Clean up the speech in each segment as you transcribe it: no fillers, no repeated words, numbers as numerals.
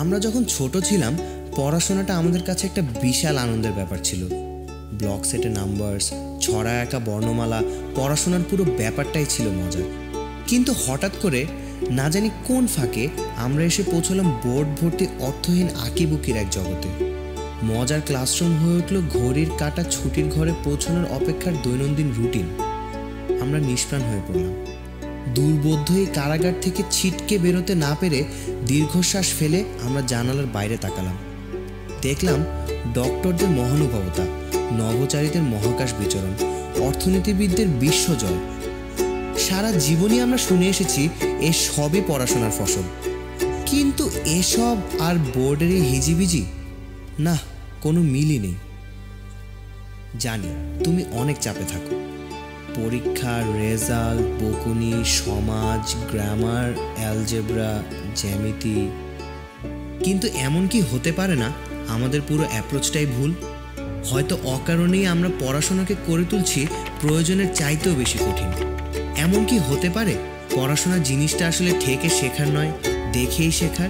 আমরা যখন ছোট ছিলাম পড়াশোনাটা আমাদের কাছে একটা বিশাল আনন্দের ব্যাপার ছিল। ব্লক সেটে নাম্বারস, ছড়া একা বর্ণমালা, পড়াশোনার পুরো ব্যাপারটাই ছিল মজার। কিন্তু হঠাৎ করে না জানি কোন ফাঁকে আমরা এসে পৌঁছলাম বোর্ড ভর্তি অর্থহীন আঁকিবুকির এক জগতে। মজার ক্লাসরুম হয়ে উঠল ঘড়ির কাঁটা ছুটির ঘরে পৌঁছানোর অপেক্ষার দৈনন্দিন রুটিন। আমরা নিষ্প্রাণ হয়ে পড়লাম। দুর্বোধ্য এই কারাগার থেকে ছিটকে বেরোতে না পেরে দীর্ঘশ্বাস ফেলে আমরা জানালার বাইরে তাকালাম। দেখলাম ডক্টরদের মহানুভবতা, নভোচারীদের মহাকাশ বিচরণ, অর্থনীতিবিদদের বিশ্বজয়। সারা জীবনই আমরা শুনে এসেছি এ সবই পড়াশোনার ফসল। কিন্তু এসব আর বোর্ডের এই হিজিবিজি, না, কোনো মিলই নেই। জানি তুমি অনেক চাপে থাকো, পরীক্ষা, রেজাল্ট, বকুনি, সমাজ, গ্রামার, অ্যালজেব্রা, জ্যামিতি। কিন্তু এমন কি হতে পারে না আমাদের পুরো অ্যাপ্রোচটাই ভুল? হয়তো অকারণেই আমরা পড়াশোনাকে করে তুলছি প্রয়োজনের চাইতেও বেশি কঠিন। এমন কি হতে পারে পড়াশোনার জিনিসটা আসলে ঠেকে শেখার নয়, দেখেই শেখার?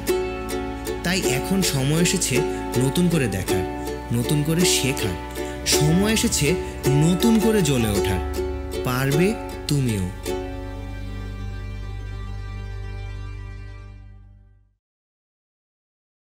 তাই এখন সময় এসেছে নতুন করে দেখার, নতুন করে শেখার। সময় এসেছে নতুন করে জ্বলে ওঠার। পারবে তুমিও।